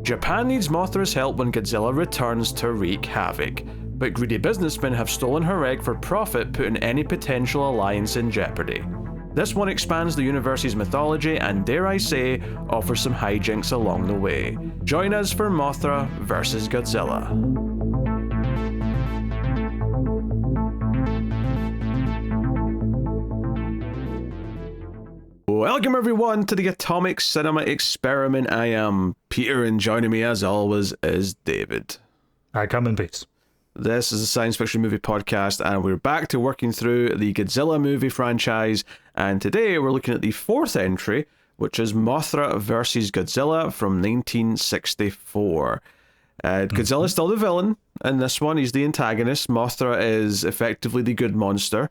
Japan needs Mothra's help when Godzilla returns to wreak havoc, but greedy businessmen have stolen her egg for profit, putting any potential alliance in jeopardy. This one expands the universe's mythology and, dare I say, offers some hijinks along the way. Join us for Mothra vs. Godzilla. Welcome everyone to the Atomic Cinema Experiment. I am Peter, and joining me as always is David. I come in peace. This is a science fiction movie podcast, and we're back to working through the Godzilla movie franchise, and today we're looking at the fourth entry, which is Mothra vs. Godzilla from 1964. Godzilla's still the villain in this one. He's the antagonist. Mothra is effectively the good monster.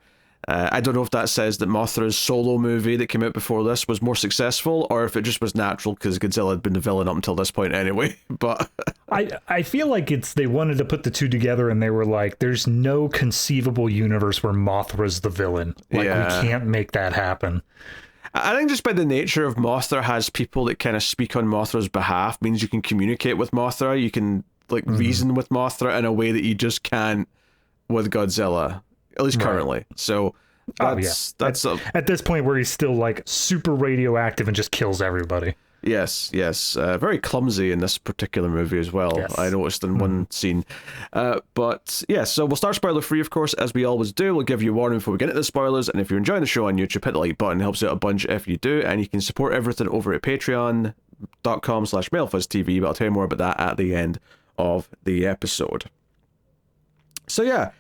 I don't know if that says that Mothra's solo movie that came out before this was more successful, or if it just was natural because Godzilla had been the villain up until this point anyway. But I feel like they wanted to put the two together, and they were like, there's no conceivable universe where Mothra's the villain. We can't make that happen. I think just by the nature of Mothra has people that kind of speak on Mothra's behalf means you can communicate with Mothra. You can reason with Mothra in a way that you just can't with Godzilla. At least currently. Right. So that's at this point where he's still like super radioactive and just kills everybody. Yes. Very clumsy in this particular movie as well. Yes. I noticed in one scene. But yeah, so we'll start spoiler free, of course, as we always do. We'll give you a warning before we get into the spoilers. And if you're enjoying the show on YouTube, hit the like button. It helps out a bunch if you do. And you can support everything over at patreon.com/MailFuzzTV. But I'll tell you more about that at the end of the episode. So yeah,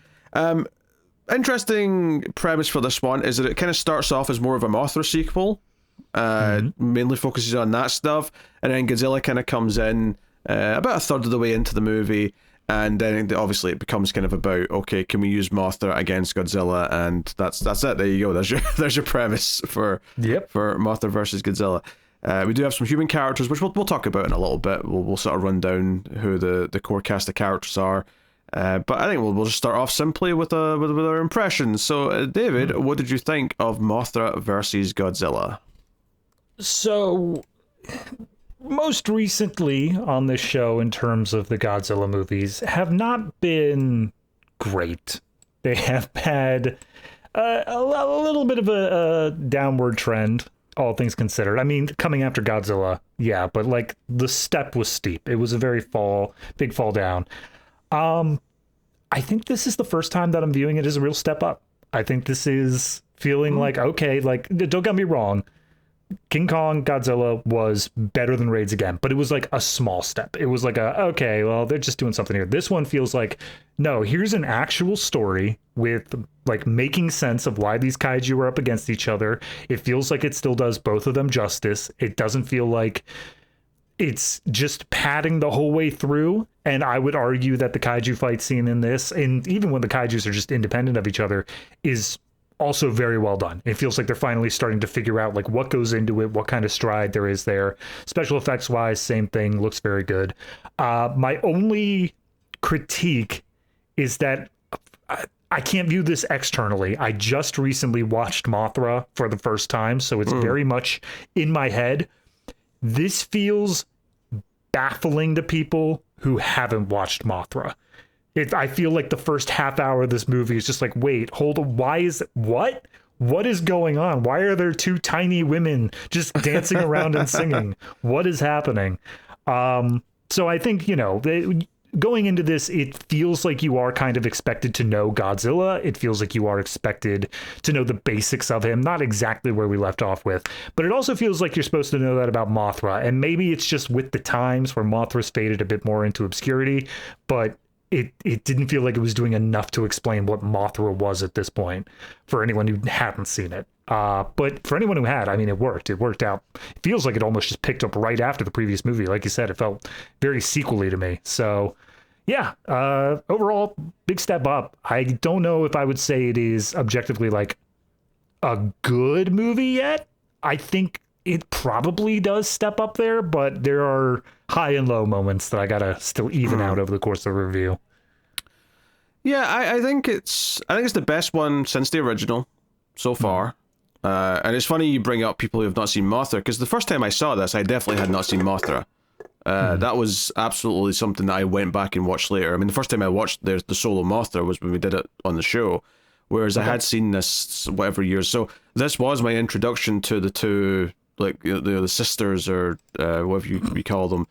interesting premise for this one is that it kind of starts off as more of a Mothra sequel, mainly focuses on that stuff, and then Godzilla kind of comes in about a third of the way into the movie, and then obviously it becomes kind of about, okay, can we use Mothra against Godzilla, and that's it. There you go. There's your premise for Mothra versus Godzilla. We do have some human characters, which we'll talk about in a little bit. We'll sort of run down who the core cast of characters are. But I think we'll just start off simply with our impressions. So, David, what did you think of Mothra versus Godzilla? So, most recently on this show, in terms of the Godzilla movies, have not been great. They have had a little bit of a downward trend, all things considered. I mean, coming after Godzilla, yeah, but like the step was steep. It was a very big fall down. I think this is the first time that I'm viewing it as a real step up. I think this is feeling like, okay, like, don't get me wrong, King Kong Godzilla was better than Raids Again, but it was like a small step. It was like okay, well, they're just doing something here. This one feels like, no, here's an actual story with like making sense of why these kaiju are up against each other. It feels like it still does both of them justice. It doesn't feel like it's just padding the whole way through, and I would argue that the kaiju fight scene in this, and even when the kaijus are just independent of each other, is also very well done. It feels like they're finally starting to figure out like what goes into it, what kind of stride there is there. Special effects wise, same thing, looks very good. My only critique is that I can't view this externally. I just recently watched Mothra for the first time, so it's very much in my head. This feels baffling to people who haven't watched Mothra. I feel like the first half hour of this movie is just like, wait, hold on, what is going on? Why are there two tiny women just dancing around and singing? What is happening? So I think, going into this, it feels like you are kind of expected to know Godzilla. It feels like you are expected to know the basics of him, not exactly where we left off with, but it also feels like you're supposed to know that about Mothra. And maybe it's just with the times where Mothra's faded a bit more into obscurity, but it didn't feel like it was doing enough to explain what Mothra was at this point for anyone who hadn't seen it. But for anyone who had, I mean, it worked out. It feels like it almost just picked up right after the previous movie. Like you said, it felt very sequel-y to me. So yeah, overall, big step up. I don't know if I would say it is objectively like a good movie yet. I think it probably does step up there, but there are high and low moments that I gotta still even out over the course of the review. Yeah, I think it's the best one since the original so far. And it's funny you bring up people who have not seen Mothra, because the first time I saw this, I definitely had not seen Mothra. That was absolutely something that I went back and watched later. I mean, the first time I watched the Solo Mothra was when we did it on the show, whereas I had seen this whatever years. So this was my introduction to the two, like, the sisters, or whatever you call them,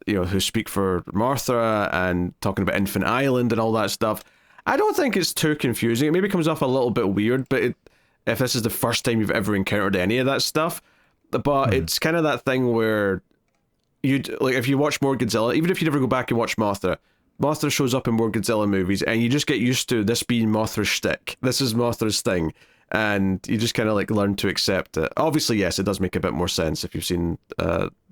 who speak for Mothra and talking about Infant Island and all that stuff. I don't think it's too confusing. It maybe comes off a little bit weird, but if this is the first time you've ever encountered any of that stuff, but it's kind of that thing where if you watch more Godzilla, even if you never go back and watch Mothra shows up in more Godzilla movies, and you just get used to this being Mothra's shtick. This is Mothra's thing, and you just kind of like learn to accept it. Obviously, yes, it does make a bit more sense if you've seen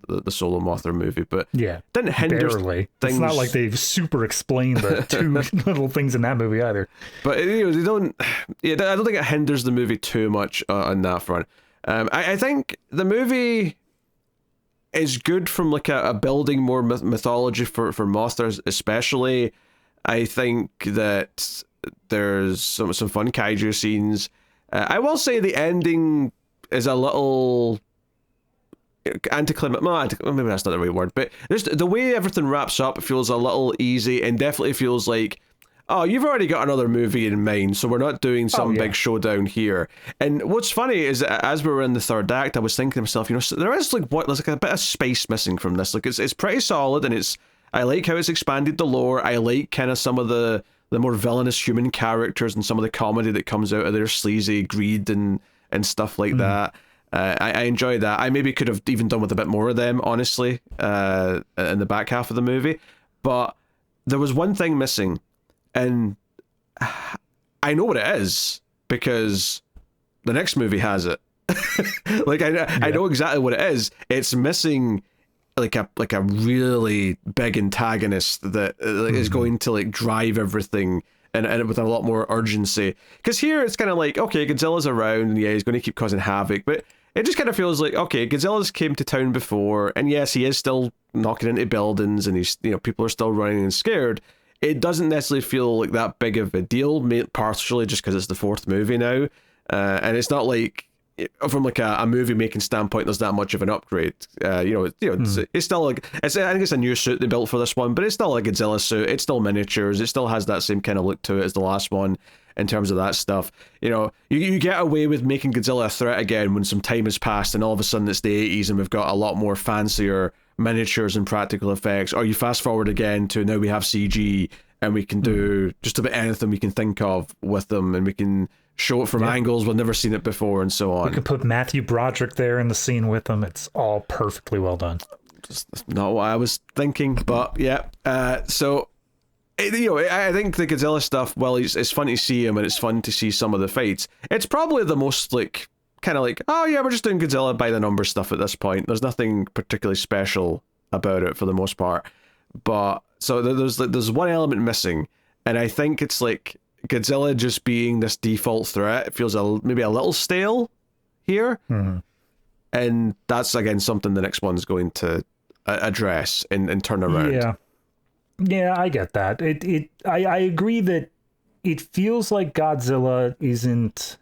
the Solo Mothra movie, but didn't hinder barely. Things. It's not like they've super explained the two little things in that movie either. But they don't. Yeah, I don't think it hinders the movie too much on that front. I think the movie is good from like a building more mythology for Mothra, especially. I think that there's some fun kaiju scenes. I will say the ending is a little anticlimactic. Well, maybe that's not the right word, but the way everything wraps up feels a little easy, and definitely feels like, oh, you've already got another movie in mind, so we're not doing some big showdown here. And what's funny is that as we were in the third act, I was thinking to myself, there is there's like a bit of space missing from this. Like it's pretty solid, and I like how it's expanded the lore. I like kind of some of the more villainous human characters and some of the comedy that comes out of their sleazy greed and stuff like that. I enjoy that. I maybe could have even done with a bit more of them, honestly, in the back half of the movie. But there was one thing missing, and I know what it is because the next movie has it. Like I know exactly what it is. It's missing like a really big antagonist that is going to like drive everything and with a lot more urgency. Because here it's kind of like, okay, Godzilla's around, and he's going to keep causing havoc, but it just kind of feels like, okay, Godzilla's came to town before, and yes, he is still knocking into buildings, and he's, people are still running and scared. It doesn't necessarily feel like that big of a deal, partially just because it's the fourth movie now, and it's not like from like a movie making standpoint, there's that much of an upgrade. It's still like I think it's a new suit they built for this one, but it's still a Godzilla suit. It's still miniatures. It still has that same kind of look to it as the last one in terms of that stuff. You get away with making Godzilla a threat again when some time has passed, and all of a sudden it's the 80s and we've got a lot more fancier miniatures and practical effects. Or you fast forward again to now we have CG and we can do just about anything we can think of with them, and we can show it from angles we've never seen it before, and so on. We could put Matthew Broderick there in the scene with them. It's all perfectly well done. Just not what I was thinking, but yeah. I think the Godzilla stuff, well, it's fun to see him, and it's fun to see some of the fights. It's probably the most like kind of like, oh yeah, we're just doing Godzilla by the number stuff at this point. There's nothing particularly special about it for the most part. But so there's one element missing, and I think it's like Godzilla just being this default threat. It feels maybe a little stale here, and that's again something the next one's going to address and turn around. Yeah, I get that. I agree that it feels like Godzilla isn't.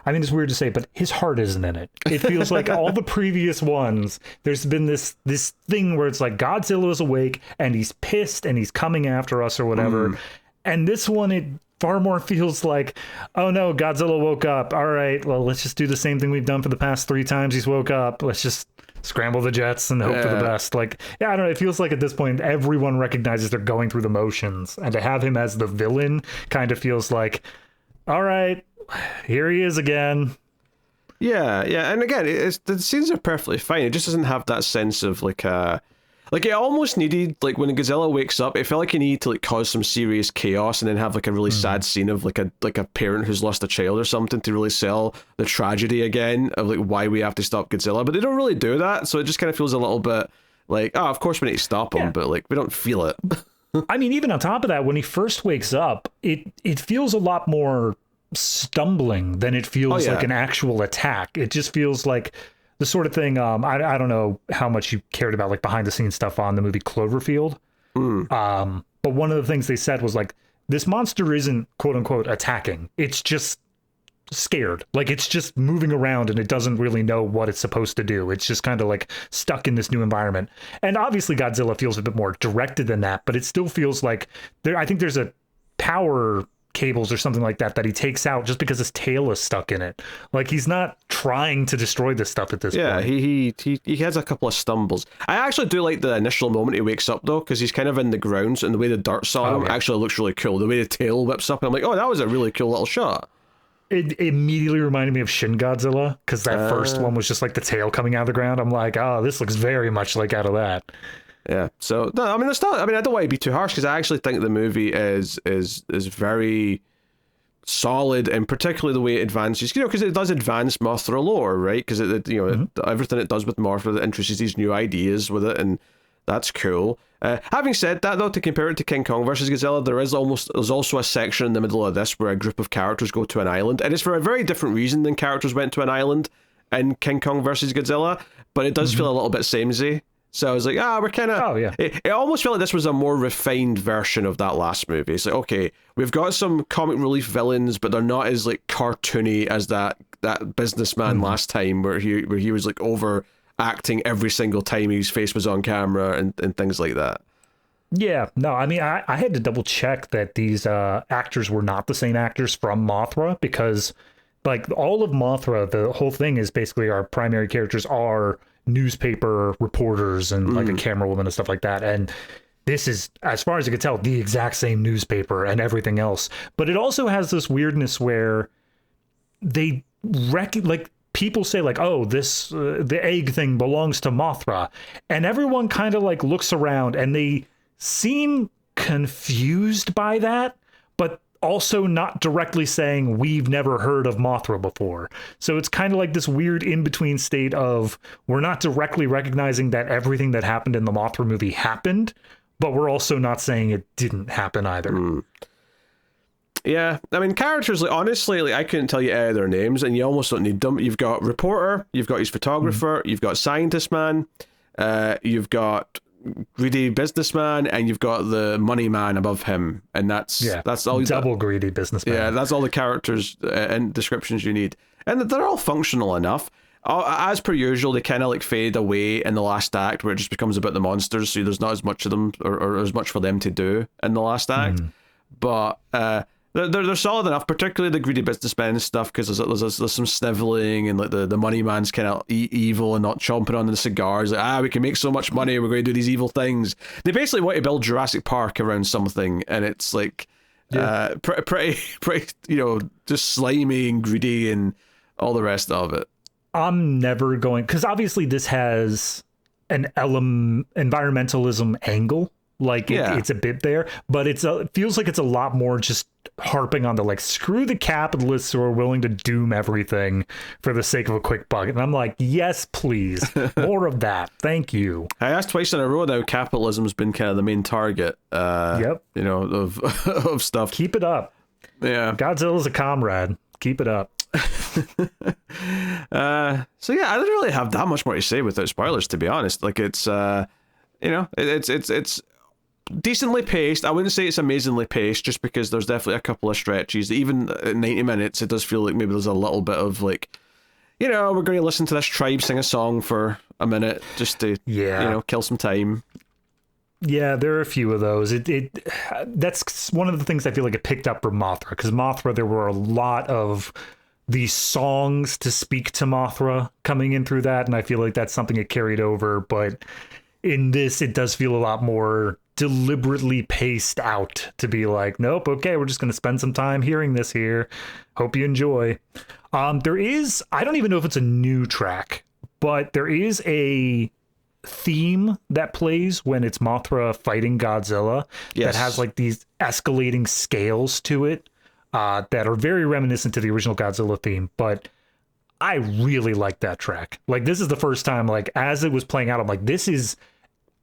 I mean, it's weird to say, but his heart isn't in it. It feels like all the previous ones, there's been this thing where it's like Godzilla is awake and he's pissed and he's coming after us or whatever. And this one, it far more feels like, oh no, Godzilla woke up. All right, well, let's just do the same thing we've done for the past 3 times he's woke up. Let's just scramble the jets and hope for the best. Like, yeah, I don't know. It feels like at this point, everyone recognizes they're going through the motions. And to have him as the villain kind of feels like, all right, here he is again. Yeah. And again, the scenes are perfectly fine. It just doesn't have that sense of like it almost needed, like when Godzilla wakes up, it felt like he needed to like cause some serious chaos and then have like a really sad scene of like a parent who's lost a child or something to really sell the tragedy again of like why we have to stop Godzilla. But they don't really do that, so it just kind of feels a little bit like, oh, of course we need to stop him, but like we don't feel it. I mean, even on top of that, when he first wakes up, it feels a lot more stumbling than it feels like an actual attack. It just feels like the sort of thing, I don't know how much you cared about like behind the scenes stuff on the movie Cloverfield. But one of the things they said was like, this monster isn't quote unquote attacking. It's just scared. Like, it's just moving around and it doesn't really know what it's supposed to do. It's just kind of like stuck in this new environment. And obviously Godzilla feels a bit more directed than that, but it still feels like I think there's a power cables or something like that he takes out just because his tail is stuck in it. Like, he's not trying to destroy this stuff at this point. Yeah, he has a couple of stumbles. I actually do like the initial moment he wakes up, though, because he's kind of in the grounds, and the way the dirt's on him actually looks really cool. The way the tail whips up, and I'm like, oh, that was a really cool little shot. It immediately reminded me of Shin Godzilla, because that first one was just like the tail coming out of the ground. I'm like, oh, this looks very much like out of that. Yeah, so no, I mean, it's not. I mean, I don't want to be too harsh because I actually think the movie is very solid, and particularly the way it advances. You know, because it does advance Mothra lore, right? Because everything it does with Mothra that introduces these new ideas with it, and that's cool. Having said that, though, to compare it to King Kong versus Godzilla, there's also a section in the middle of this where a group of characters go to an island, and it's for a very different reason than characters went to an island in King Kong versus Godzilla, but it does feel a little bit samey. So I was like, we're kind of... Oh, yeah. It almost felt like this was a more refined version of that last movie. It's like, okay, we've got some comic relief villains, but they're not as, like, cartoony as that businessman last time, where he was, like, overacting every single time his face was on camera and things like that. Yeah, no, I mean, I had to double check that these actors were not the same actors from Mothra, because, like, all of Mothra, the whole thing is basically our primary characters are newspaper reporters and like a camera woman and stuff like that, and this is, as far as I could tell, the exact same newspaper and everything else. But it also has this weirdness where they like people say like, oh, this the egg thing belongs to Mothra, and everyone kind of like looks around and they seem confused by that, but also not directly saying we've never heard of Mothra before. So it's kind of like this weird in-between state of we're not directly recognizing that everything that happened in the Mothra movie happened, but we're also not saying it didn't happen either. Yeah, I mean, characters, like, honestly, like, I couldn't tell you any of their names, and you almost don't need them. You've got reporter, you've got his photographer, you've got scientist man, you've got greedy businessman, and you've got the money man above him, and that's all. Double greedy businessman. Yeah, that's all the characters and descriptions you need, and they're all functional enough. As per usual, they kind of like fade away in the last act, where it just becomes about the monsters, so there's not as much of them or as much for them to do in the last act. But they're solid enough, particularly the greedy businessmen and stuff, because there's some sniveling, and like the money man's kind of evil and not chomping on the cigars. Like, we can make so much money, we're going to do these evil things. They basically want to build Jurassic Park around something, and it's like pretty, you know, just slimy and greedy and all the rest of it. I'm never going, because obviously this has an environmentalism angle. Like, it's a bit there, but it feels like it's a lot more just harping on the, like, screw the capitalists who are willing to doom everything for the sake of a quick buck. And I'm like, yes, please. More of that. Thank you. I asked twice in a row now, capitalism's been kind of the main target, you know, of stuff. Keep it up. Yeah. Godzilla's a comrade. Keep it up. So yeah, I don't really have that much more to say without spoilers, to be honest. Like, it's you know, it's decently paced. I wouldn't say it's amazingly paced, just because there's definitely a couple of stretches. Even at 90 minutes, it does feel like maybe there's a little bit of, like, you know, we're going to listen to this tribe sing a song for a minute just to, you know, kill some time. Yeah, there are a few of those. That's one of the things I feel like it picked up from Mothra, because Mothra, there were a lot of these songs to speak to Mothra coming in through that, and I feel like that's something it carried over. But in this, it does feel a lot more deliberately paced out to be like, nope, okay, we're just going to spend some time hearing this here. Hope you enjoy. There is, I don't even know if it's a new track, but there is a theme that plays when it's Mothra fighting Godzilla that has like these escalating scales to it that are very reminiscent to the original Godzilla theme. But I really like that track. Like, this is the first time, like, as it was playing out, I'm like, this is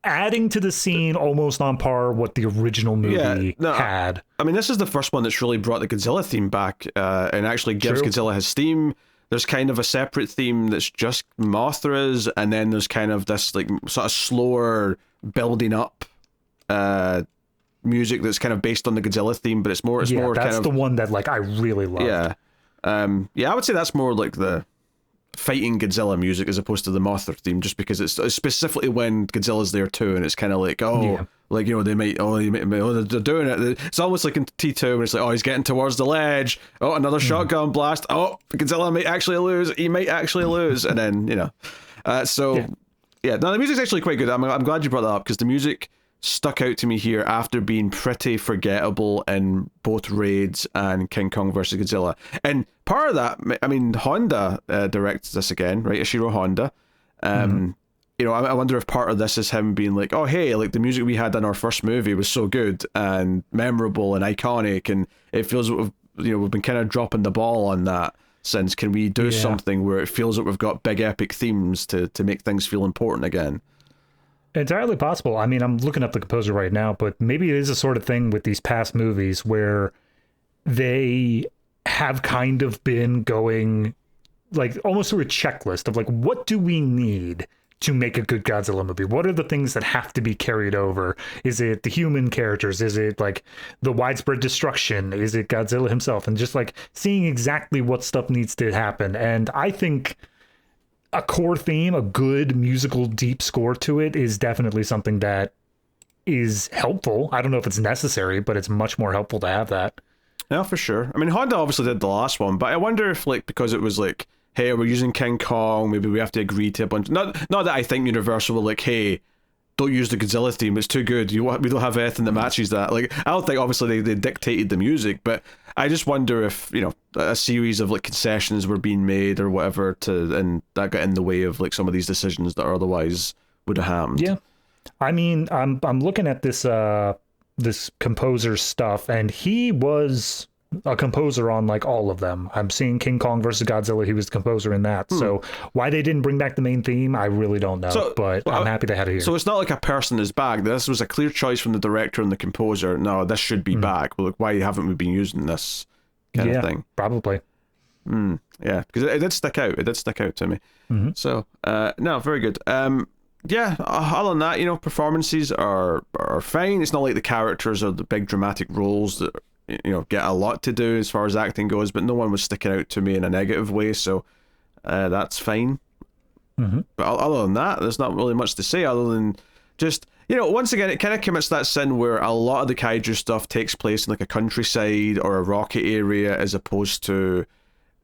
adding to the scene almost on par what the original movie had. I mean, this is the first one that's really brought the Godzilla theme back and actually gives Godzilla his theme. There's kind of a separate theme that's just Mothra's, and then there's kind of this, like, sort of slower building up music that's kind of based on the Godzilla theme, but it's more that's kind of the one that, like, I really love. Yeah. Yeah, I would say that's more like the fighting Godzilla music as opposed to the Mothra theme, just because it's specifically when Godzilla's there too, and it's kind of like, like, you know, they're doing it. It's almost like in T2 when it's like, oh, he's getting towards the ledge. Oh, another shotgun blast. Oh, Godzilla might actually lose. He might actually lose, and then no, the music's actually quite good. I'm glad you brought that up because the music stuck out to me here after being pretty forgettable in both Raids and King Kong vs. Godzilla. And part of that, I mean, Honda directs this again, right? Ishirō Honda. You know, I wonder if part of this is him being like, oh, hey, like the music we had in our first movie was so good and memorable and iconic, and it feels that we've been kind of dropping the ball on that since. Can we do something where it feels that we've got big epic themes to make things feel important again? Entirely possible. I mean, I'm looking up the composer right now, but maybe it is a sort of thing with these past movies where they have kind of been going like almost through a checklist of like, what do we need to make a good Godzilla movie? What are the things that have to be carried over? Is it the human characters? Is it like the widespread destruction? Is it Godzilla himself? And just like seeing exactly what stuff needs to happen. And I think a core theme, a good musical deep score to it is definitely something that is helpful. I don't know if it's necessary, but it's much more helpful to have that. Yeah, for sure. I mean, Honda obviously did the last one, but I wonder if, like, because it was like, hey, we're using King Kong, maybe we have to agree to a bunch. Not that I think Universal were like, hey, don't use the Godzilla theme, it's too good. We don't have anything that matches that. Like, I don't think obviously they dictated the music, but I just wonder if, you know, a series of like concessions were being made or whatever and that got in the way of like some of these decisions that otherwise would have happened. Yeah. I mean, I'm looking at this this composer's stuff, and he was a composer on like all of them. I'm seeing King Kong versus Godzilla. He was the composer in that. So why they didn't bring back the main theme, I really don't know. But I'm happy they had it here. So it's not like a person is back. This was a clear choice from the director and the composer. No, this should be back. Well, like, why haven't we been using this kind of thing? Probably. Yeah, because it did stick out. It did stick out to me. So no, very good. Yeah, other than that, you know, performances are fine. It's not like the characters are the big dramatic roles that, you know, get a lot to do as far as acting goes, but no one was sticking out to me in a negative way, so that's fine. But other than that, there's not really much to say other than just, you know, once again, it kind of commits that sin where a lot of the kaiju stuff takes place in like a countryside or a rocky area as opposed to,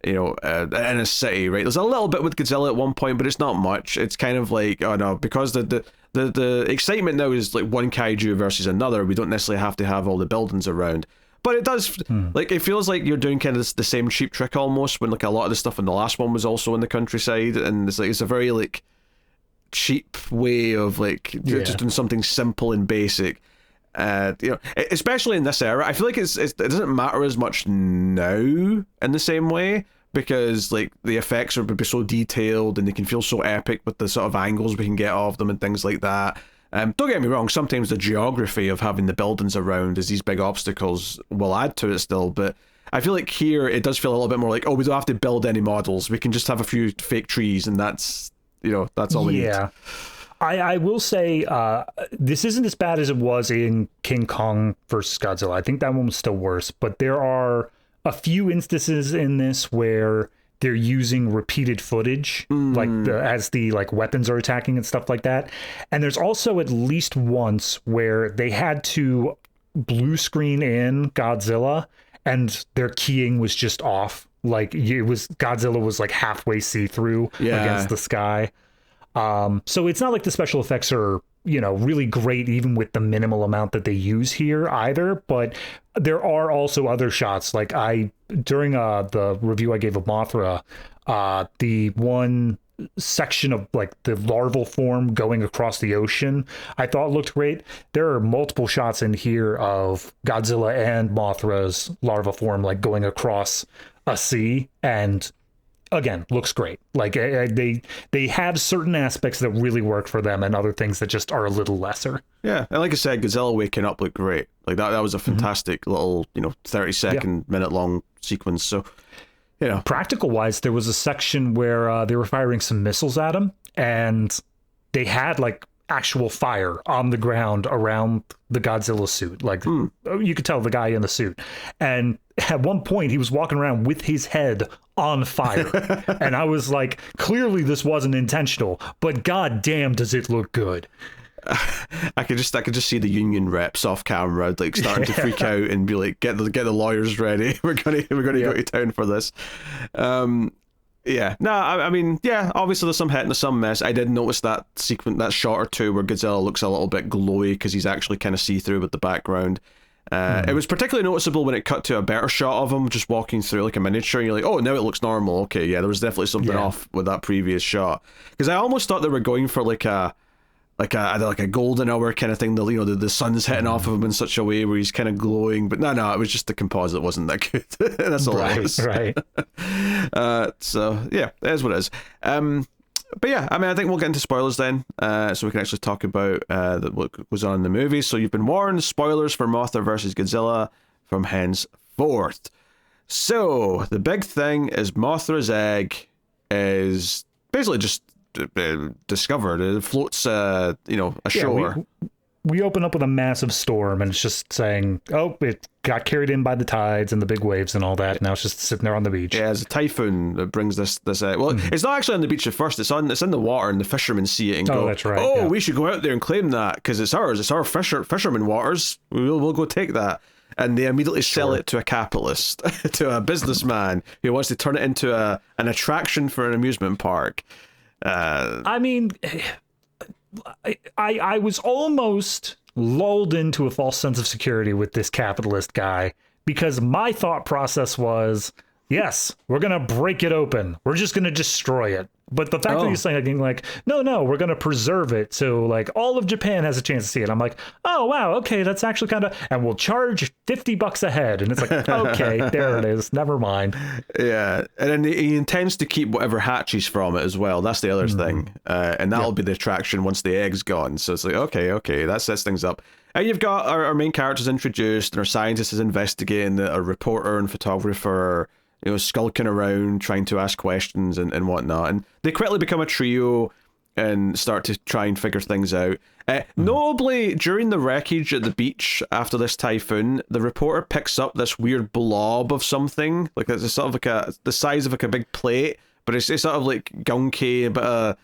you know, in a city, right? There's a little bit with Godzilla at one point, but it's not much. It's kind of like, oh no, because the excitement now is like one kaiju versus another, we don't necessarily have to have all the buildings around. But it does, like, it feels like you're doing kind of the same cheap trick almost when, like, a lot of the stuff in the last one was also in the countryside, and it's like, it's a very, like, cheap way of, like, just doing something simple and basic. You know, especially in this era, I feel like it doesn't matter as much now in the same way, because, like, the effects are so detailed, and they can feel so epic with the sort of angles we can get of them and things like that. Don't get me wrong, sometimes the geography of having the buildings around as these big obstacles will add to it still, but I feel like here it does feel a little bit more like, oh, we don't have to build any models, we can just have a few fake trees, and that's, you know, that's all we need. I will say this isn't as bad as it was in King Kong versus Godzilla. I think that one was still worse, but there are a few instances in this where they're using repeated footage, like as the like weapons are attacking and stuff like that. And there's also at least once where they had to blue screen in Godzilla and their keying was just off. Like Godzilla was like halfway see-through against the sky. So it's not like the special effects are, you know, really great even with the minimal amount that they use here either, but there are also other shots. Like during the review I gave of Mothra, the one section of like the larval form going across the ocean I thought looked great. There are multiple shots in here of Godzilla and Mothra's larva form like going across a sea, and again, looks great. Like they have certain aspects that really work for them and other things that just are a little lesser. Yeah, and like I said, Godzilla waking up looked great. Like that was a fantastic little, you know, 30-second, minute-long sequence. So, you know, practical-wise, there was a section where they were firing some missiles at him, and they had like actual fire on the ground around the Godzilla suit. Like, you could tell the guy in the suit. And at one point, he was walking around with his head on fire. And I was like, clearly this wasn't intentional, but god damn does it look good. I could just see the union reps off camera, like starting to freak out and be like, get the lawyers ready. We're gonna go to town for this. Yeah, no, I mean, yeah, obviously there's some hit and there's some miss. I did notice that sequence, that shot or two where Godzilla looks a little bit glowy because he's actually kind of see-through with the background. It was particularly noticeable when it cut to a better shot of him just walking through like a miniature, and you're like, oh, now it looks normal. Okay, yeah, there was definitely something off with that previous shot. Because I almost thought they were going for like a golden hour kind of thing. The sun's hitting off of him in such a way where he's kind of glowing. But no, it was just the composite wasn't that good. That's all it was. Right. So yeah, it is what it is. But yeah, I mean, I think we'll get into spoilers then, so we can actually talk about what goes on in the movie. So you've been warned, spoilers for Mothra versus Godzilla from henceforth. So the big thing is Mothra's egg is basically just discovered. It floats, ashore. We open up with a massive storm, and it's just saying, oh, it got carried in by the tides and the big waves and all that. Now it's just sitting there on the beach. Yeah, it's a typhoon that brings this well, it's not actually on the beach at first. It's in the water, and the fishermen see it and go, that's right. Oh, we should go out there and claim that because it's ours. It's our fisherman waters. We'll go take that. And they immediately sell it to a capitalist, to a businessman who wants to turn it into an attraction for an amusement park. I mean, I was almost lulled into a false sense of security with this capitalist guy, because my thought process was, yes, we're going to break it open. We're just going to destroy it. But the fact that he's saying like, no, we're going to preserve it. So like all of Japan has a chance to see it. I'm like, oh, wow. Okay. That's actually kind of, and we'll charge $50 a head. And it's like, okay, there it is. Never mind. Yeah. And then he intends to keep whatever hatches from it as well. That's the other thing. And that'll be the attraction once the egg's gone. So it's like, okay, that sets things up. And you've got our main characters introduced, and our scientist is investigating, a reporter and photographer, skulking around trying to ask questions and whatnot. And they quickly become a trio and start to try and figure things out. Notably, during the wreckage at the beach after this typhoon, the reporter picks up this weird blob of something. Like it's sort of like the size of like a big plate, but it's sort of like gunky, a bit of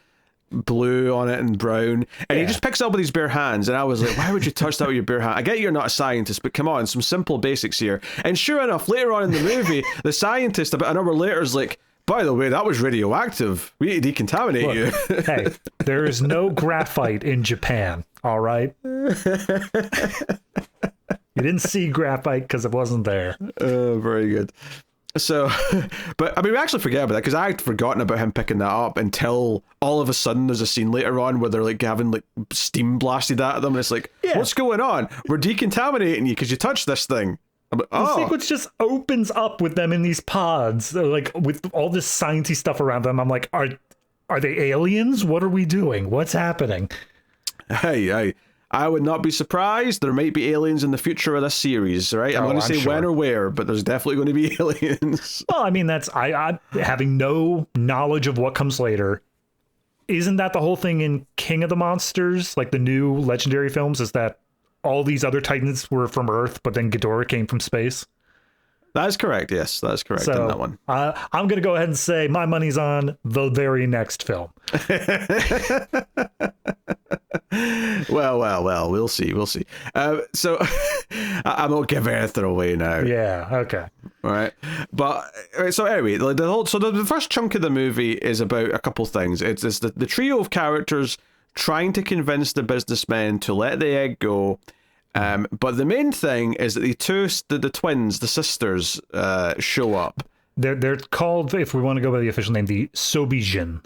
blue on it and brown, and he just picks it up with his bare hands, and I was like, why would you touch that with your bare hand? I get you're not a scientist, but come on, some simple basics here. And sure enough, later on in the movie, the scientist about an hour later is like, by the way, that was radioactive. We need to decontaminate you. Hey, there is no graphite in Japan, all right? You didn't see graphite because it wasn't there. Very good. So, but I mean, we actually forget about that because I'd forgotten about him picking that up until all of a sudden there's a scene later on where they're like having like steam blasted at them, and it's like, what's going on? We're decontaminating you because you touched this thing. Like, the sequence just opens up with them in these pods, like with all this sciencey stuff around them. I'm like, are they aliens? What are we doing? What's happening? Hey, I would not be surprised. There might be aliens in the future of this series, right? I'm going to say when or where, but there's definitely going to be aliens. Well, I mean, that's I having no knowledge of what comes later. Isn't that the whole thing in King of the Monsters, like the new Legendary films, is that all these other Titans were from Earth, but then Ghidorah came from space? That is correct, yes. That is correct in that one. I'm going to go ahead and say my money's on the very next film. Well, we'll see. So I won't give anything away now. Yeah, okay. All right. But so anyway, the first chunk of the movie is about a couple things. It's the trio of characters trying to convince the businessmen to let the egg go. But the main thing is that the twins, the sisters, show up. They're called, if we want to go by the official name, the Sobijin.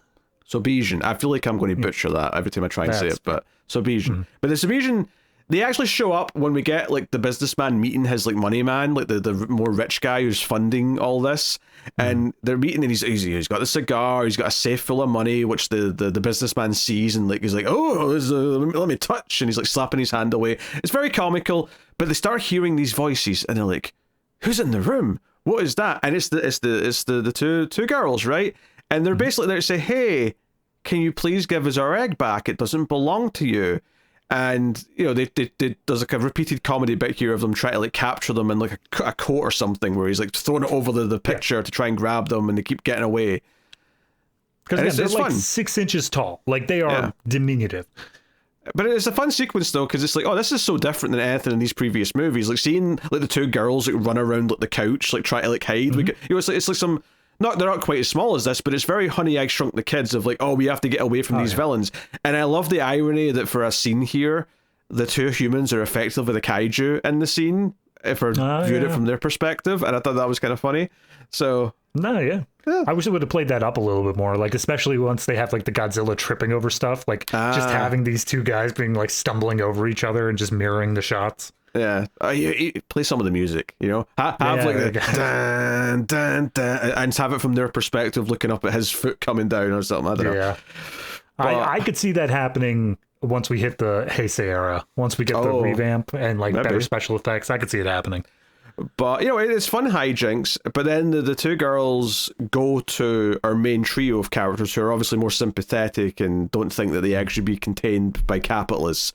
Sobijin. I feel like I'm going to butcher that every time I try and say it, but Sobijin. But the Sobijin, they actually show up when we get like the businessman meeting his like money man, like the more rich guy who's funding all this, and they're meeting, and he's got the cigar, he's got a safe full of money, which the businessman sees, and like he's like, oh, let me touch, and he's like slapping his hand away. It's very comical, but they start hearing these voices, and they're like, who's in the room? What is that? And it's the two girls, right? And they're basically there to say, hey, can you please give us our egg back? It doesn't belong to you. And, you know, there's like a repeated comedy bit here of them trying to like capture them in like a coat or something where he's like throwing it over the picture to try and grab them, and they keep getting away. Because they're like fun. 6 inches tall. Like, they are diminutive. But it's a fun sequence though, because it's like, oh, this is so different than anything in these previous movies. Like seeing like the two girls like run around like the couch, like try to like hide. You know, it's like some. They're not quite as small as this, but it's very Honey, I Shrunk the Kids of like, oh, we have to get away from these villains. And I love the irony that for a scene here, the two humans are effectively the kaiju in the scene, if we're viewed it from their perspective. And I thought that was kind of funny. So... Yeah. I wish it would have played that up a little bit more, like especially once they have like the Godzilla tripping over stuff, like just having these two guys being like stumbling over each other and just mirroring the shots. Yeah, you play some of the music, you know, have like the dun, dun, dun, and have it from their perspective, looking up at his foot coming down or something. I don't know. Yeah, but I could see that happening once we hit the Heisei era. Once we get the revamp and like better special effects, I could see it happening. But, you know, it's fun hijinks, but then the two girls go to our main trio of characters who are obviously more sympathetic and don't think that the egg should be contained by capitalists.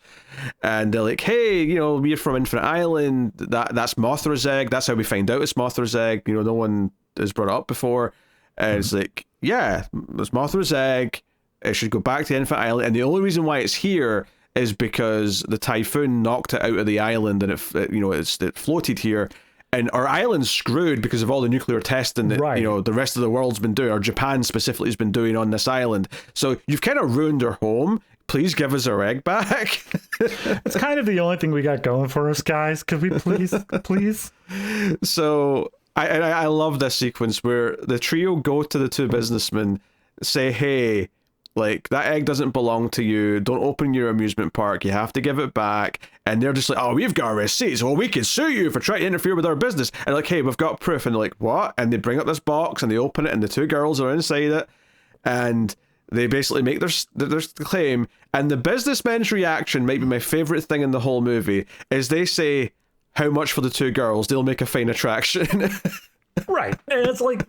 And they're like, hey, you know, we're from Infinite Island, that's Mothra's egg, that's how we find out it's Mothra's egg, you know, no one has brought it up before. And it's like, yeah, it's Mothra's egg, it should go back to Infinite Island, and the only reason why it's here is because the typhoon knocked it out of the island and it floated here. And our island's screwed because of all the nuclear testing that you know the rest of the world's been doing, or Japan specifically has been doing on this island. So you've kind of ruined our home. Please give us our egg back. It's kind of the only thing we got going for us, guys. Could we please? So I love this sequence where the trio go to the two businessmen, say, hey, like, that egg doesn't belong to you. Don't open your amusement park. You have to give it back. And they're just like, oh, we've got receipts. Well, we can sue you for trying to interfere with our business. And like, hey, we've got proof. And they're like, what? And they bring up this box and they open it and the two girls are inside it. And they basically make their claim. And the businessmen's reaction might be my favorite thing in the whole movie, is they say, how much for the two girls? They'll make a fine attraction. Right. And it's like...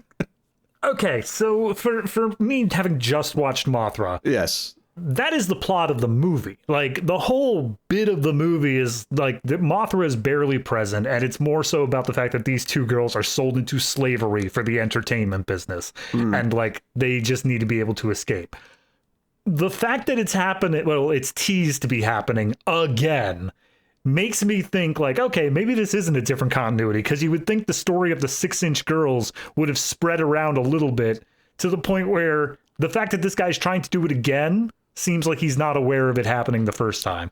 Okay, so for me, having just watched Mothra, yes, that is the plot of the movie. Like, the whole bit of the movie is like that Mothra is barely present, and it's more so about the fact that these two girls are sold into slavery for the entertainment business, and like they just need to be able to escape. The fact that it's happening, well, it's teased to be happening again, makes me think like, okay, maybe this isn't a different continuity, because you would think the story of the 6-inch girls would have spread around a little bit to the point where the fact that this guy's trying to do it again seems like he's not aware of it happening the first time.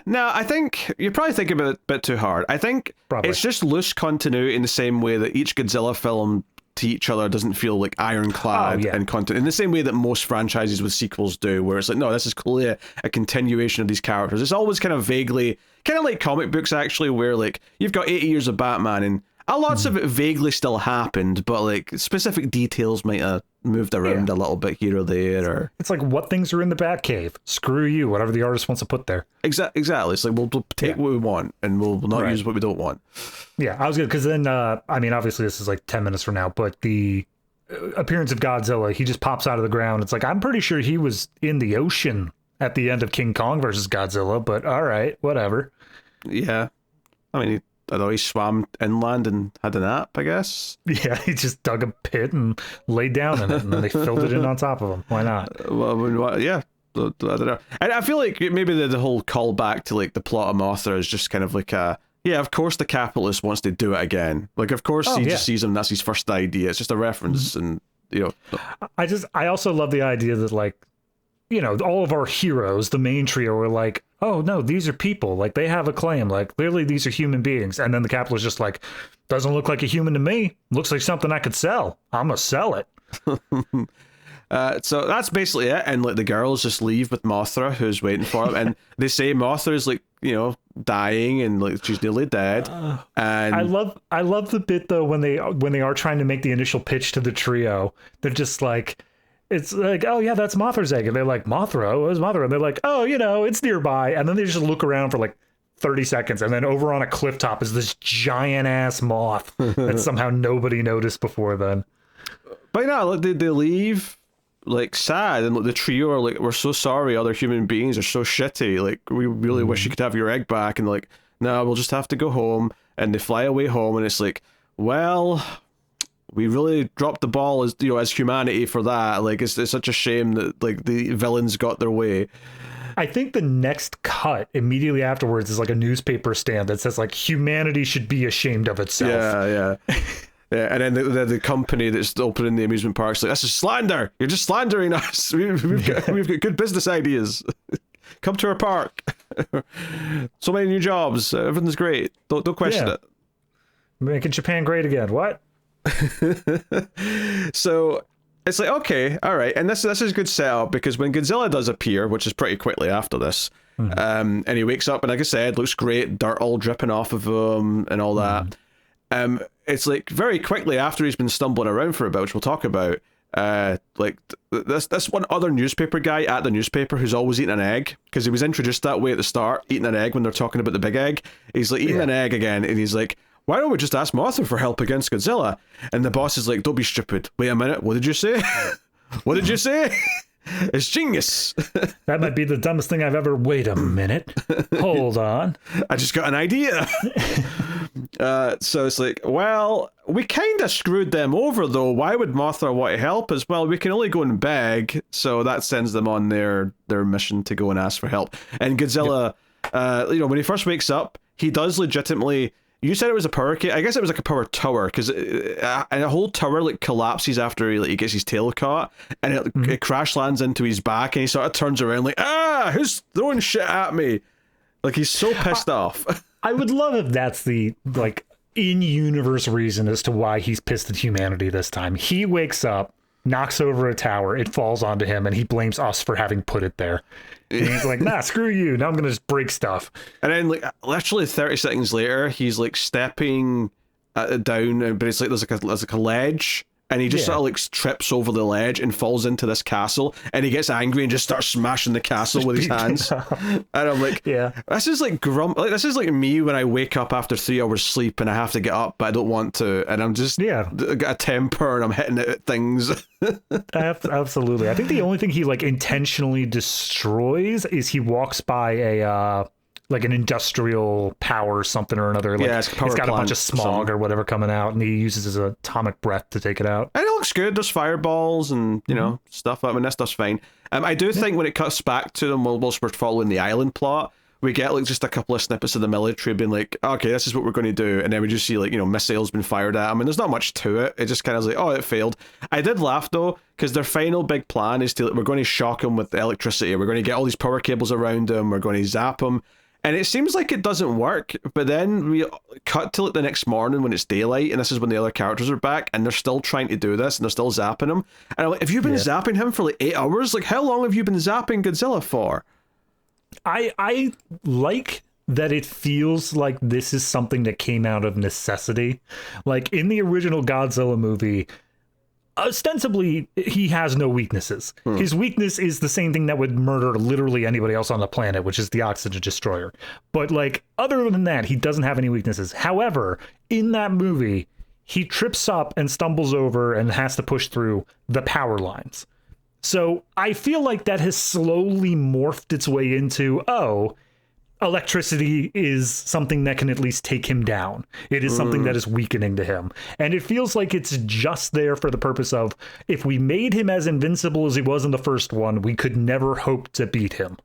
No, I think you're probably thinking about it a bit too hard. I think it's just loose continuity in the same way that each Godzilla film to each other doesn't feel like ironclad and content, in the same way that most franchises with sequels do, where it's like, no, this is clearly a continuation of these characters. It's always kind of vaguely, kind of like comic books actually, where like you've got 80 years of Batman and lots of it vaguely still happened, but like specific details might have moved around a little bit here or there. Or it's like, what things are in the Batcave? Screw you, whatever the artist wants to put there. Exactly. It's like, we'll take what we want and we'll not use what we don't want. Yeah, I was good, because then, I mean, obviously this is like 10 minutes from now, but the appearance of Godzilla, he just pops out of the ground. It's like, I'm pretty sure he was in the ocean at the end of King Kong versus Godzilla, but all right, whatever. Yeah. I mean, I know he swam inland and had a nap, I guess. Yeah, he just dug a pit and laid down in it, and then they filled it in on top of him. Why not? Well, yeah, I don't know. And I feel like maybe the whole callback to like the plot of Mothra is just kind of like a, yeah, of course the capitalist wants to do it again. Like, of course he just sees him, that's his first idea. It's just a reference, and, you know. I also love the idea that, like, you know, all of our heroes, the main trio, are like, oh no, these are people, like they have a claim, like clearly these are human beings, and then the capitalist just like, doesn't look like a human to me, looks like something I could sell, I'm gonna sell it. So that's basically it, and like the girls just leave with Mothra, who's waiting for them, and they say Mothra's like, you know, dying and like she's nearly dead. And I love the bit though when they are trying to make the initial pitch to the trio, they're just like, it's like, oh yeah, that's Mothra's egg. And they're like, Mothra? What is Mothra? And they're like, oh, you know, it's nearby. And then they just look around for like 30 seconds. And then over on a cliff top is this giant ass moth that somehow nobody noticed before then. But no, they leave. like sad, and like, the trio are like, we're so sorry, other human beings are so shitty, like we really wish you could have your egg back, and like, no, we'll just have to go home. And they fly away home, and it's like, well, we really dropped the ball as as humanity for that. Like it's such a shame that like the villains got their way. I think the next cut immediately afterwards is like a newspaper stand that says like humanity should be ashamed of itself. Yeah. Yeah, and then the company that's opening the amusement park's like, this is slander. You're just slandering us. We've got good business ideas. Come to our park. So many new jobs. Everything's great. Don't question it. Making Japan great again. What? So it's like, okay, all right, and this is a good setup, because when Godzilla does appear, which is pretty quickly after this, and he wakes up, and like I said, looks great, dirt all dripping off of him and all that. It's like very quickly after he's been stumbling around for a bit, which we'll talk about. Like this one other newspaper guy at the newspaper who's always eating an egg, because he was introduced that way at the start, eating an egg when they're talking about the big egg. He's like eating an egg again, and he's like, why don't we just ask Mothra for help against Godzilla? And the boss is like, don't be stupid. Wait a minute, what did you say? What did you say? It's genius. That might be the dumbest thing I've ever... Wait a minute. Hold on. I just got an idea. So it's like, well, we kind of screwed them over, though. Why would Mothra want to help us? Well, we can only go and beg, so that sends them on their mission to go and ask for help. And Godzilla, when he first wakes up, he does legitimately... You said it was a power cable. I guess it was like a power tower, because and a whole tower like collapses after he gets his tail caught, and it crash lands into his back, and he sort of turns around like, who's throwing shit at me? Like he's so pissed off. I would love if that's the like in-universe reason as to why he's pissed at humanity this time. He wakes up, knocks over a tower, it falls onto him, and he blames us for having put it there. And he's like, nah, screw you. Now I'm going to just break stuff. And then, like, literally 30 seconds later, he's, like, stepping down, but it's like there's like a ledge, and he just sort of, like, trips over the ledge and falls into this castle, and he gets angry and just starts smashing the castle with his hands. And I'm like, this is, like, this is, like, me when I wake up after 3 hours sleep, and I have to get up, but I don't want to, and I'm just, got a temper, and I'm hitting it at things. Absolutely. I think the only thing he like intentionally destroys is he walks by a like an industrial power something or another. Like, it's got a bunch of smog or whatever coming out, and he uses his atomic breath to take it out. And it looks good. There's fireballs and stuff. I mean, that stuff's fine. I do think when it cuts back to them, whilst we're following the island plot, we get like just a couple of snippets of the military being like, okay, this is what we're going to do, and then we just see like missiles being fired at them, and there's not much to it. It just kind of like, oh, it failed. I did laugh though, because their final big plan is we're going to shock them with electricity. We're going to get all these power cables around them. We're going to zap them, and it seems like it doesn't work. But then we cut to like the next morning when it's daylight, and this is when the other characters are back, and they're still trying to do this, and they're still zapping him. And I'm like, have you been zapping him for like 8 hours? Like, how long have you been zapping Godzilla for? I like that it feels like this is something that came out of necessity. Like in the original Godzilla movie, ostensibly he has no weaknesses. His weakness is the same thing that would murder literally anybody else on the planet, which is the oxygen destroyer. But like other than that, he doesn't have any weaknesses. However, in that movie, he trips up and stumbles over and has to push through the power lines. So I feel like that has slowly morphed its way into, electricity is something that can at least take him down. It is something that is weakening to him. And it feels like it's just there for the purpose of, if we made him as invincible as he was in the first one, we could never hope to beat him.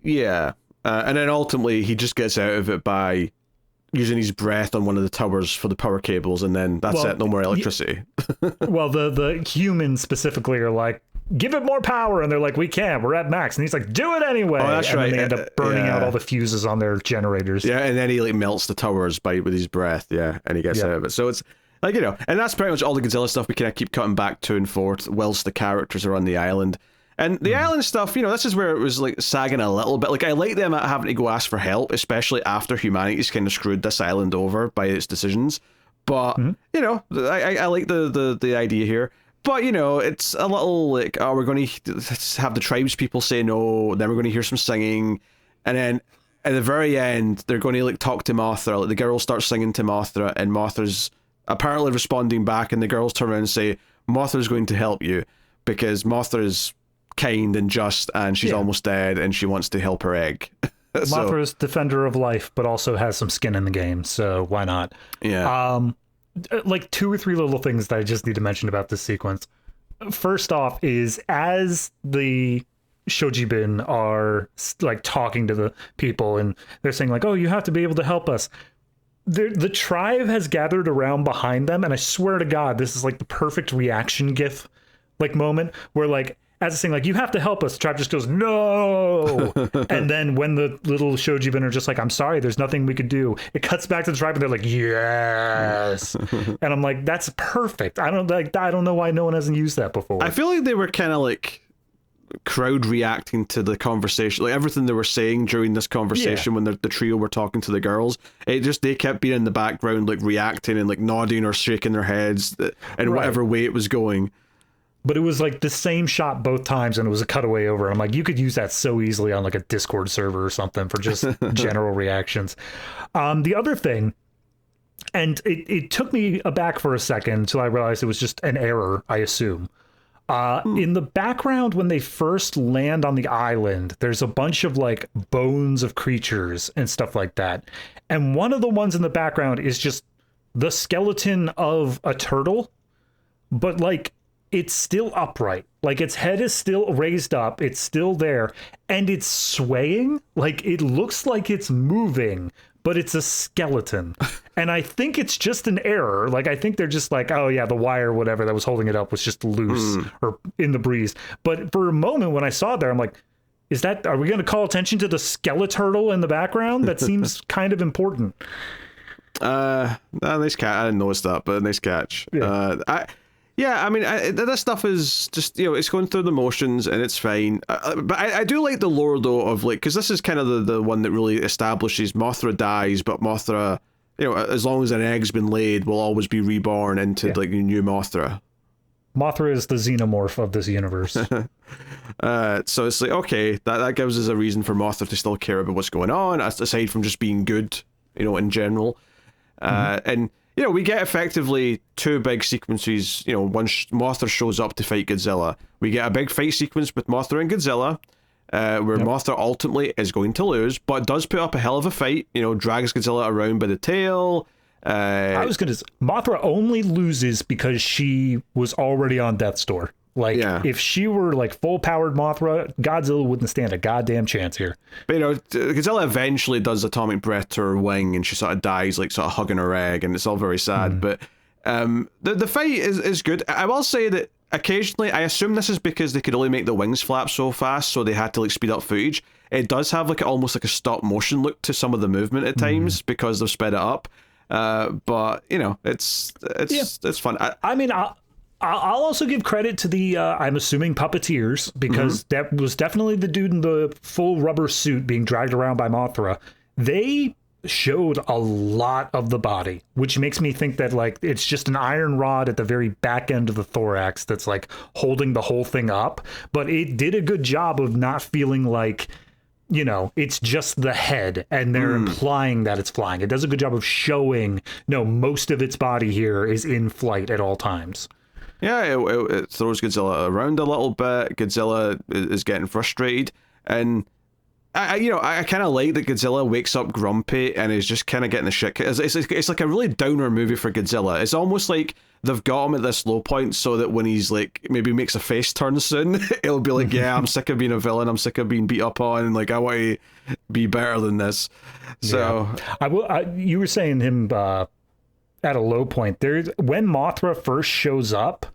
Yeah. And then ultimately he just gets out of it by using his breath on one of the towers for the power cables, and then that's it, no more electricity. Well, the humans specifically are like, give it more power, and they're like, we can't, we're at max, and he's like, do it anyway. Oh, that's right. And they end up burning out all the fuses on their generators. Yeah, and then he like melts the towers with his breath, and he gets out of it. So it's like, and that's pretty much all the Godzilla stuff we kind of keep cutting back to and forth whilst the characters are on the island. And the island stuff, this is where it was like sagging a little bit. Like, I like them having to go ask for help, especially after humanity's kind of screwed this island over by its decisions. But, I like the idea here. But, it's a little like, we're going to have the tribes people say no, then we're going to hear some singing. And then at the very end, they're going to like talk to Mothra. Like, the girls start singing to Mothra, and Mothra's apparently responding back, and the girls turn around and say, Mothra's going to help you. because Mothra is kind and just, and she's almost dead, and she wants to help her egg. Mothra's defender of life, but also has some skin in the game, so why not? Yeah. Like 2 or 3 little things that I just need to mention about this sequence. First off is, as the Shojibun are like talking to the people and they're saying like, oh, you have to be able to help us. The tribe has gathered around behind them, and I swear to God, this is like the perfect reaction gif like moment where like, as it's saying like, you have to help us, the tribe just goes, no. And then when the little Shojibun are just like, I'm sorry, there's nothing we could do, it cuts back to the tribe and they're like, yes. And I'm like, that's perfect. I don't know why no one hasn't used that before. I feel like they were kind of like crowd reacting to the conversation, like everything they were saying during this conversation when the trio were talking to the girls. They kept being in the background, like reacting and like nodding or shaking their heads in whatever way it was going. But it was like the same shot both times, and it was a cutaway over. I'm like, you could use that so easily on like a Discord server or something for just general reactions. The other thing, and it took me aback for a second until I realized it was just an error, I assume. In the background, when they first land on the island, there's a bunch of like bones of creatures and stuff like that. And one of the ones in the background is just the skeleton of a turtle, but like it's still upright. Like its head is still raised up. It's still there, and it's swaying. Like it looks like it's moving, but it's a skeleton. And I think it's just an error. Like, I think they're just like, oh yeah, the wire, whatever that was holding it up was just loose or in the breeze. But for a moment when I saw it there, I'm like, are we going to call attention to the skeleturtle in the background? That seems kind of important. Nice catch. I didn't notice that, but a nice catch. Yeah. I mean, this stuff is just, it's going through the motions and it's fine. But I do like the lore, though, of like, because this is kind of the one that really establishes Mothra dies, but Mothra, as long as an egg's been laid, will always be reborn into like a new Mothra. Mothra is the xenomorph of this universe. So it's like, okay, that gives us a reason for Mothra to still care about what's going on, aside from just being good, in general. And we get effectively 2 big sequences. Once Mothra shows up to fight Godzilla, we get a big fight sequence with Mothra and Godzilla, where Mothra ultimately is going to lose, but does put up a hell of a fight. Drags Godzilla around by the tail. Mothra only loses because she was already on death's door. Like, if she were like full-powered Mothra, Godzilla wouldn't stand a goddamn chance here. But, Godzilla eventually does atomic breath to her wing, and she sort of dies, like, sort of hugging her egg, and it's all very sad. But the fight is good. I will say that occasionally, I assume this is because they could only make the wings flap so fast, so they had to, like, speed up footage. It does have, like, almost like a stop-motion look to some of the movement at times, because they've sped it up. But, it's fun. I'll also give credit to the, I'm assuming, puppeteers, because that was definitely the dude in the full rubber suit being dragged around by Mothra. They showed a lot of the body, which makes me think that, like, it's just an iron rod at the very back end of the thorax that's, like, holding the whole thing up. But it did a good job of not feeling like, it's just the head and they're implying that it's flying. It does a good job of showing, most of its body here is in flight at all times. Yeah, it throws Godzilla around a little bit. Godzilla is getting frustrated, and I kind of like that Godzilla wakes up grumpy and is just kind of getting the shit. It's like a really downer movie for Godzilla. It's almost like they've got him at this low point so that when he's like maybe makes a face turn soon, it'll be like, yeah, I'm sick of being a villain. I'm sick of being beat up on, and like I want to be better than this. So you were saying him at a low point. When Mothra first shows up,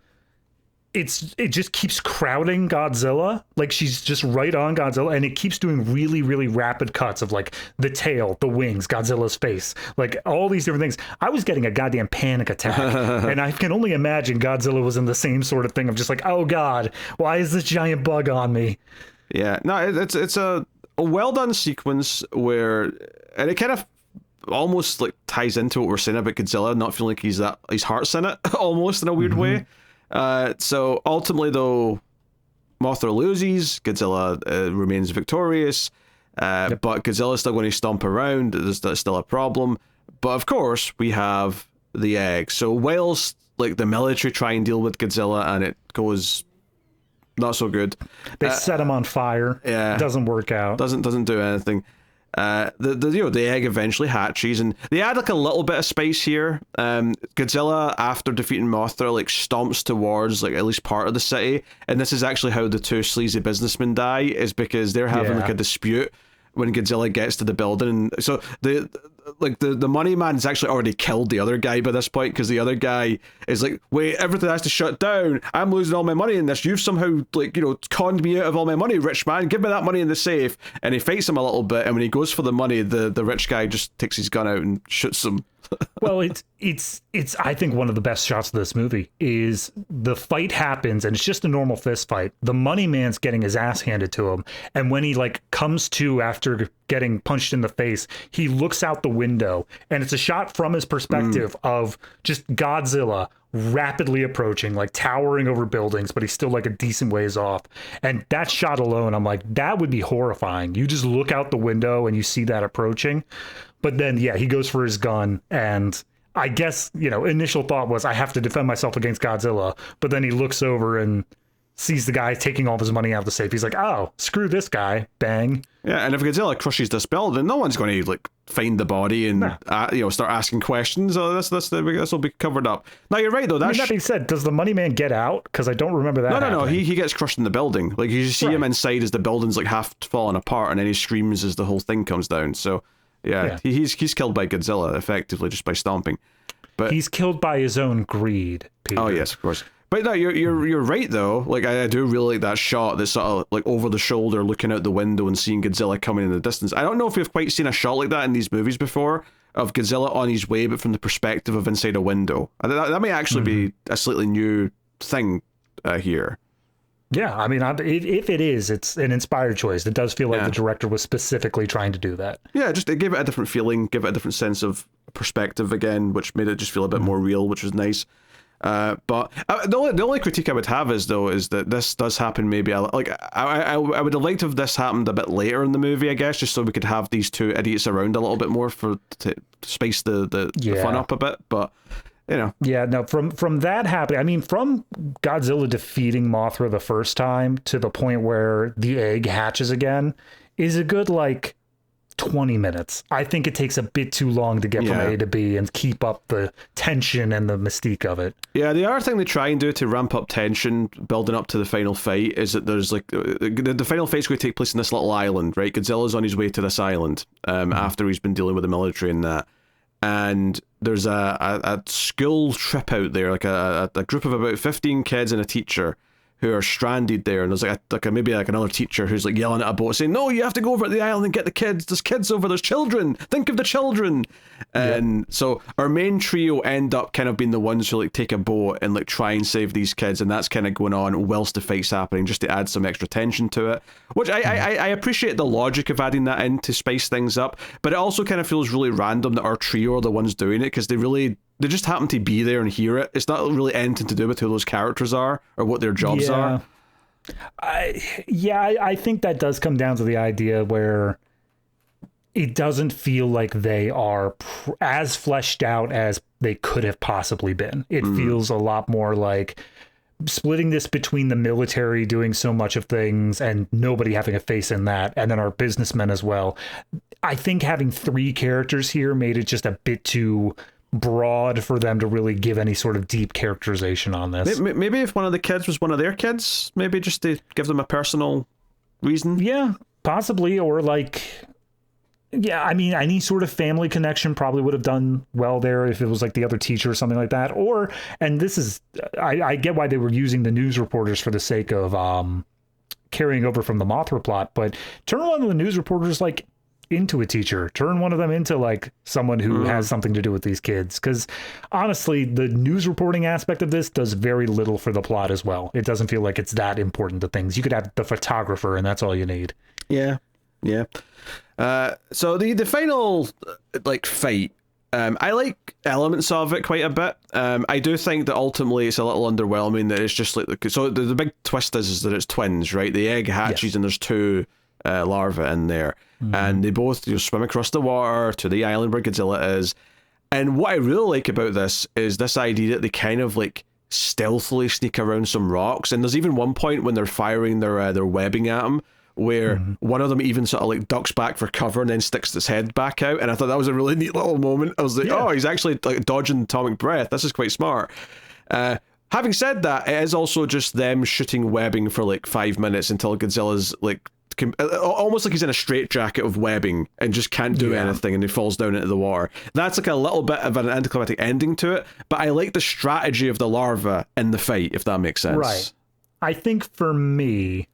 it just keeps crowding Godzilla. Like, she's just right on Godzilla, and it keeps doing really, really rapid cuts of like the tail, the wings, Godzilla's face, like all these different things. I was getting a goddamn panic attack. And I can only imagine Godzilla was in the same sort of thing of just like, oh God, why is this giant bug on me? Yeah, no, it's a well done sequence and it kind of almost like ties into what we're saying about Godzilla not feeling like his heart's in it almost in a weird way. So ultimately, though, Mothra loses, Godzilla remains victorious, but Godzilla's still going to stomp around. There's still a problem. But of course, we have the egg. So whilst like the military try and deal with Godzilla and it goes not so good. They set him on fire. Yeah, doesn't work out. Doesn't do anything. The egg eventually hatches, and they add like a little bit of spice here. Godzilla, after defeating Mothra, like stomps towards like at least part of the city, and this is actually how the two sleazy businessmen die, is because they're having like a dispute when Godzilla gets to the building. So the money man's actually already killed the other guy by this point, because the other guy is like, wait, everything has to shut down. I'm losing all my money in this. You've somehow conned me out of all my money, rich man. Give me that money in the safe. And he fights him a little bit, and when he goes for the money, the rich guy just takes his gun out and shoots him. Well, it's I think one of the best shots of this movie is the fight happens and it's just a normal fist fight. The money man's getting his ass handed to him, and when he like comes to after getting punched in the face, he looks out the window, and it's a shot from his perspective of just Godzilla rapidly approaching, like towering over buildings, but he's still like a decent ways off. And that shot alone, I'm like, that would be horrifying. You just look out the window and you see that approaching. But then, yeah, he goes for his gun, and I guess, initial thought was, I have to defend myself against Godzilla. But then he looks over and sees the guy taking all of his money out of the safe. He's like, oh, screw this guy. Bang. Yeah, and if Godzilla crushes this building, no one's going to like find the body and start asking questions. Oh, this will be covered up. Now you're right though. That being said, does the money man get out? Because I don't remember that. No. He gets crushed in the building. Like you see him inside as the building's like half falling apart, and then he screams as the whole thing comes down. So yeah. He's killed by Godzilla effectively just by stomping. But he's killed by his own greed, Peter. Oh yes, of course. But no, you're right though. Like I do really like that shot, that's sort of like over the shoulder, looking out the window and seeing Godzilla coming in the distance. I don't know if we've quite seen a shot like that in these movies before, of Godzilla on his way, but from the perspective of inside a window. That may actually be a slightly new thing here. Yeah, I mean, if it is, it's an inspired choice. It does feel like the director was specifically trying to do that. Yeah, just it gave it a different feeling, give it a different sense of perspective again, which made it just feel a bit more real, which was nice. But the only critique I would have is that this does happen maybe I would have liked if this happened a bit later in the movie, I guess, just so we could have these two idiots around a little bit more to spice the fun up a bit. But yeah, no, from that happening, I mean, from Godzilla defeating Mothra the first time to the point where the egg hatches again is a good 20 minutes. I think it takes a bit too long to get from A to B and keep up the tension and the mystique of it. Yeah, the other thing they try and do to ramp up tension, building up to the final fight, is that there's the final fight's going to take place in this little island, right? Godzilla's on his way to this island after he's been dealing with the military and that. And there's a school trip out there, like a group of about 15 kids and a teacher who are stranded there, and there's maybe another teacher who's yelling at a boat saying, no, you have to go over to the island and get the kids, there's kids over, there's children, think of the children. And so our main trio end up kind of being the ones who take a boat and try and save these kids, and that's kind of going on whilst the fight's happening, just to add some extra tension to it, which I appreciate the logic of adding that in to spice things up, but it also kind of feels really random that our trio are the ones doing it, because they just happen to be there and hear it. It's not really anything to do with who those characters are or what their jobs are. I think that does come down to the idea where it doesn't feel like they are as fleshed out as they could have possibly been. It feels a lot more like splitting this between the military doing so much of things and nobody having a face in that, and then our businessmen as well. I think having 3 characters here made it just a bit too broad for them to really give any sort of deep characterization on this. Maybe if one of the kids was one of their kids, maybe just to give them a personal reason. Yeah, possibly. Or I mean, any sort of family connection probably would have done well there if it was the other teacher or something like that. Or, and this is, I get why they were using the news reporters for the sake of carrying over from the Mothra plot, but turn one of the news reporters into a teacher, turn one of them into someone who has something to do with these kids, because honestly the news reporting aspect of this does very little for the plot as well. It doesn't feel like it's that important to things. You could have the photographer and that's all you need. So the final fight, I like elements of it quite a bit. I do think that ultimately it's a little underwhelming that it's just so the big twist is that it's twins, right? The egg hatches and there's 2 larvae in there, and they both swim across the water to the island where Godzilla is. And what I really like about this is this idea that they kind of stealthily sneak around some rocks. And there's even one point when they're firing their webbing at him, where one of them even sort of like ducks back for cover and then sticks its head back out. And I thought that was a really neat little moment. I was like, oh, he's actually like dodging atomic breath. This is quite smart. Having said that, it is also just them shooting webbing for like 5 minutes until Godzilla's like almost like he's in a straitjacket of webbing and just can't do anything, and he falls down into the water. That's like a little bit of an anticlimactic ending to it, but I like the strategy of the larva in the fight, if that makes sense. Right. I think for me,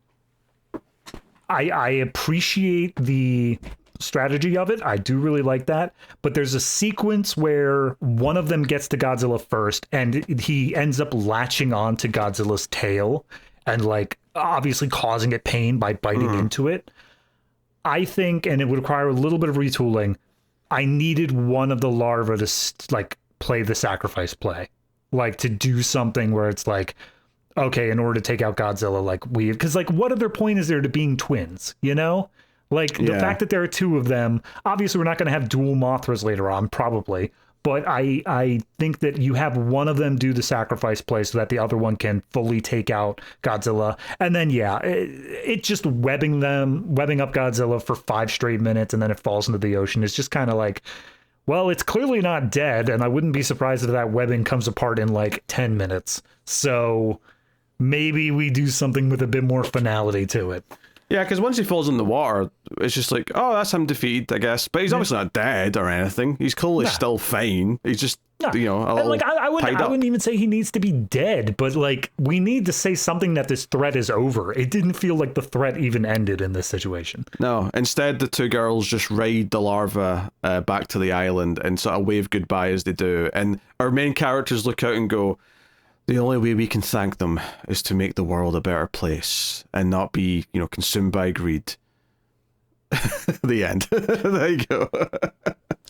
I appreciate the strategy of it. I do really like that. But there's a sequence where one of them gets to Godzilla first, and he ends up latching on to Godzilla's tail and like obviously causing it pain by biting into it. I think, and it would require a little bit of retooling, I needed one of the larvae to like play the sacrifice play, like to do something where it's like, okay, in order to take out Godzilla, like because like what other point is there to being twins, you know? Like the fact that there are two of them, obviously we're not going to have dual Mothras later on, probably, but I think that you have one of them do the sacrifice play so that the other one can fully take out Godzilla. And then, it just webbing up Godzilla for 5 straight minutes and then it falls into the ocean. It's just kind of like, well, it's clearly not dead, and I wouldn't be surprised if that webbing comes apart in like 10 minutes. So maybe we do something with a bit more finality to it. Yeah, because once he falls in the water, it's just like, oh, that's him defeated, I guess. But he's obviously not dead or anything. He's clearly still fine. He's just, you know, a little like I wouldn't even say he needs to be dead, but like we need to say something that this threat is over. It didn't feel like the threat even ended in this situation. No, instead the two girls just ride the larva back to the island and sort of wave goodbye as they do. And our main characters look out and go, the only way we can thank them is to make the world a better place and not be, you know, consumed by greed. The end. There you go.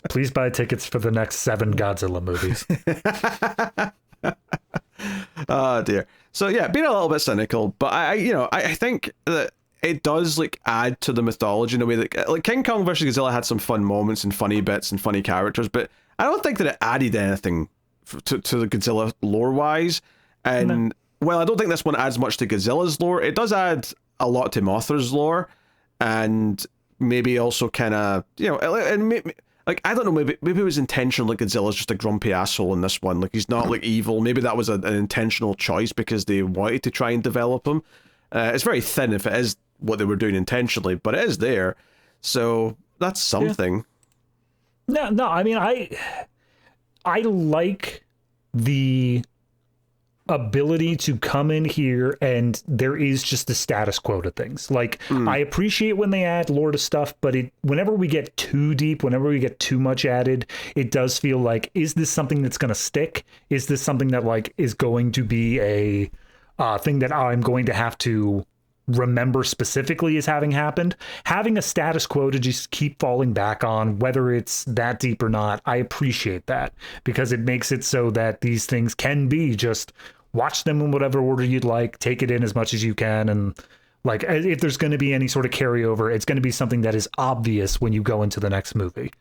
Please buy tickets for the next 7 Godzilla movies. Oh dear. So yeah, being a little bit cynical, but I think that it does like add to the mythology in a way that like King Kong versus Godzilla had some fun moments and funny bits and funny characters, but I don't think that it added anything to the Godzilla lore-wise. And well, I don't think this one adds much to Godzilla's lore. It does add a lot to Mothra's lore, and maybe also kind of, you know, and maybe, like, I don't know, maybe it was intentional, like Godzilla's just a grumpy asshole in this one. Like, he's not like evil. Maybe that was an intentional choice because they wanted to try and develop him. It's very thin if it is what they were doing intentionally, but it is there. So that's something. Yeah. No, I mean, I like the ability to come in here and there is just the status quo to things. Like, I appreciate when they add lore to stuff, but whenever we get too deep, whenever we get too much added, it does feel like, is this something that's going to stick? Is this something that like is going to be a thing that I'm going to have to remember specifically as having happened? Having a status quo to just keep falling back on, whether it's that deep or not, I appreciate that, because it makes it so that these things can be just watch them in whatever order you'd like, take it in as much as you can, and like if there's going to be any sort of carryover, it's going to be something that is obvious when you go into the next movie.